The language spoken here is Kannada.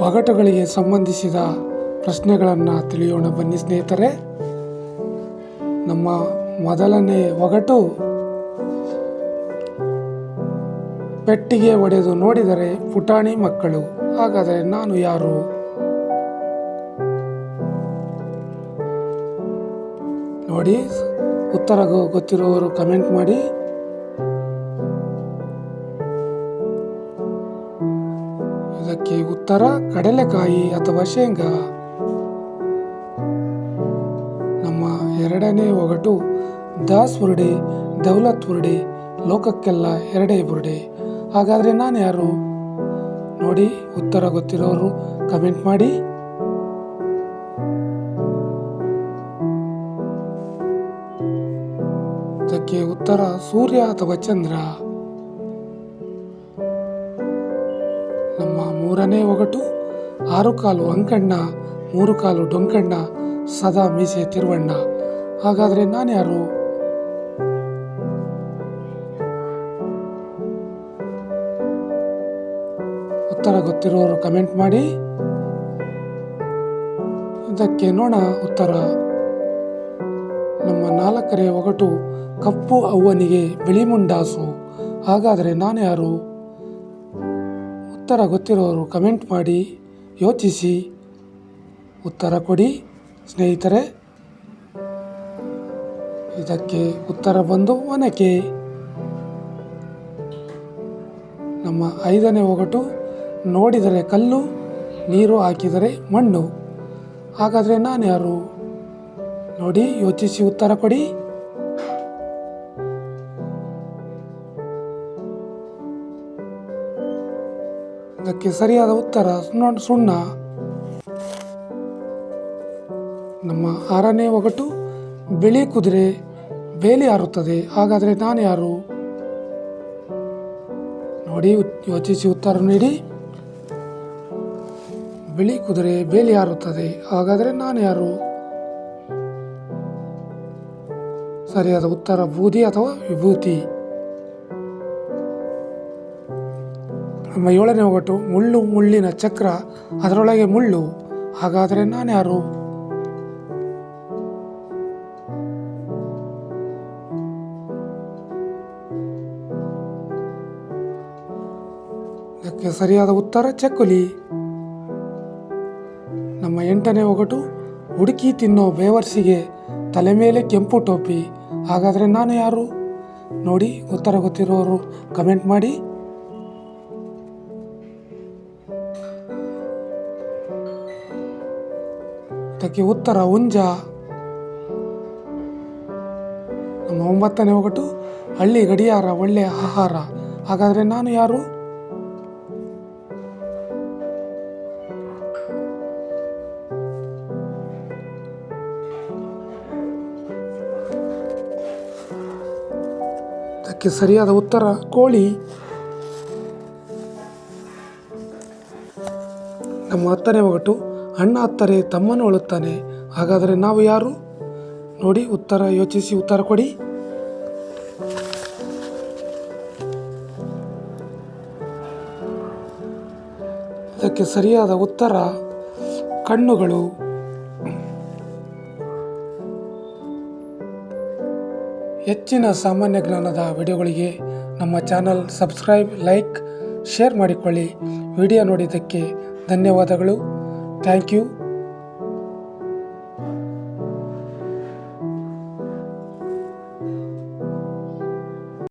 ಒಗಟುಗಳಿಗೆ ಸಂಬಂಧಿಸಿದ ಪ್ರಶ್ನೆಗಳನ್ನು ತಿಳಿಯೋಣ ಬನ್ನಿ ಸ್ನೇಹಿತರೆ. ನಮ್ಮ ಮೊದಲನೇ ಒಗಟು, ಪೆಟ್ಟಿಗೆ ಒಡೆದು ನೋಡಿದರೆ ಪುಟಾಣಿ ಮಕ್ಕಳು, ಹಾಗಾದರೆ ನಾನು ಯಾರು? ನೋಡಿ, ಉತ್ತರ ಗೊತ್ತಿರುವವರು ಕಮೆಂಟ್ ಮಾಡಿ. ಇದಕ್ಕೆ ಉತ್ತರ ಕಡಲೆಕಾಯಿ ಅಥವಾ ಶೇಂಗಾ. ನಮ್ಮ ಎರಡನೇ ಒಗಟು, ದಾಸ್ ಬುರುಡೆ ದೌಲತ್ ಬುರುಡೆ ಲೋಕಕ್ಕೆಲ್ಲ ಎರಡೇ ಬುರುಡೆ, ಹಾಗಾದರೆ ನಾನು ಯಾರು? ನೋಡಿ, ಉತ್ತರ ಗೊತ್ತಿರೋರು ಕಮೆಂಟ್ ಮಾಡಿ. ಇದಕ್ಕೆ ಉತ್ತರ ಸೂರ್ಯ ಅಥವಾ ಚಂದ್ರ. ನಮ್ಮ ಮೂರನೇ ಒಗಟು, 6 ಕಾಲು ಅಂಕಣ್ಣ 3 ಕಾಲು ಡೊಂಕಣ್ಣ ಸದಾ ಮೀಸೆ ತಿರುವಣ್ಣ, ಹಾಗಾದರೆ ನಾನು ಯಾರು? ಉತ್ತರ ಗೊತ್ತಿರೋರು ಕಮೆಂಟ್ ಮಾಡಿ. ಇದಕ್ಕೆ ನೋಡ ಉತ್ತರ. ನಮ್ಮ 4ನೇ ಒಗಟು, ಕಪ್ಪು ಅವ್ವನಿಗೆ ಬಿಳಿ ಮುಂಡಾಸು, ಹಾಗಾದರೆ ನಾನು ಯಾರು? ಉತ್ತರ ಗೊತ್ತಿರೋರು ಕಮೆಂಟ್ ಮಾಡಿ, ಯೋಚಿಸಿ ಉತ್ತರ ಕೊಡಿ ಸ್ನೇಹಿತರೆ. ಇದಕ್ಕೆ ಉತ್ತರ ಬಂದು ಒನಕೆ. ನಮ್ಮ 5ನೇ ಒಗಟು, ನೋಡಿದರೆ ಕಲ್ಲು ನೀರು ಹಾಕಿದರೆ ಮಣ್ಣು, ಹಾಗಾದರೆ ನಾನು ಯಾರು? ನೋಡಿ, ಯೋಚಿಸಿ ಉತ್ತರ ಕೊಡಿ. ಇದಕ್ಕೆ ಸರಿಯಾದ ಉತ್ತರ ಸುಣ್ಣ. ನಮ್ಮ 6ನೇ ಒಗಟು, ಬಿಳಿ ಕುದುರೆ ಬೇಲಿ ಹಾರುತ್ತದೆ, ಹಾಗಾದರೆ ನಾನು ಯಾರು? ನೋಡಿ, ಯೋಚಿಸಿ ಉತ್ತರ ನೀಡಿ. ಬಿಳಿ ಕುದುರೆ ಬೇಲಿ ಹಾರುತ್ತದೆ, ಹಾಗಾದರೆ ನಾನು ಯಾರು? ಸರಿಯಾದ ಉತ್ತರ ಬೂದಿ ಅಥವಾ ವಿಭೂತಿ. ನಮ್ಮ 7ನೇ ಒಗಟು, ಮುಳ್ಳು ಮುಳ್ಳಿನ ಚಕ್ರ ಅದರೊಳಗೆ ಮುಳ್ಳು, ಹಾಗಾದರೆ ನಾನು ಯಾರು? ಇದಕ್ಕೆ ಸರಿಯಾದ ಉತ್ತರ ಚಕ್ಕುಲಿ. ನಮ್ಮ 8ನೇ ಒಗಟು, ಹುಡುಕಿ ತಿನ್ನೋ ಬೇವರ್ಸಿಗೆ ತಲೆ ಮೇಲೆ ಕೆಂಪು ಟೋಪಿ, ಹಾಗಾದರೆ ನಾನು ಯಾರು? ನೋಡಿ, ಉತ್ತರ ಗೊತ್ತಿರೋರು ಕಮೆಂಟ್ ಮಾಡಿ. ಇದಕ್ಕೆ ಉತ್ತರ ಹುಂಜ. ನಮ್ಮ 9ನೇ ಒಗಟು, ಹಳ್ಳಿ ಗಡಿಯಾರ ಒಳ್ಳೆಯ ಆಹಾರ, ಹಾಗಾದರೆ ನಾನು ಯಾರು? ಇದಕ್ಕೆ ಸರಿಯಾದ ಉತ್ತರ ಕೋಳಿ. ನಮ್ಮ 10ನೇ ಒಗಟು, ಅಣ್ಣ ಹತ್ತರೆ ತಮ್ಮನ್ನು ಅಳುತ್ತಾನೆ, ಹಾಗಾದರೆ ನಾವು ಯಾರು? ನೋಡಿ, ಉತ್ತರ ಯೋಚಿಸಿ ಉತ್ತರ ಕೊಡಿ. ಇದಕ್ಕೆ ಸರಿಯಾದ ಉತ್ತರ ಕಣ್ಣುಗಳು. ಹೆಚ್ಚಿನ ಸಾಮಾನ್ಯ ಜ್ಞಾನದ ವಿಡಿಯೋಗಳಿಗೆ ನಮ್ಮ ಚಾನಲ್ ಸಬ್ಸ್ಕ್ರೈಬ್, ಲೈಕ್, ಶೇರ್ ಮಾಡಿಕೊಳ್ಳಿ. ವಿಡಿಯೋ ನೋಡಿದ್ದಕ್ಕೆ ಧನ್ಯವಾದಗಳು. Thank you.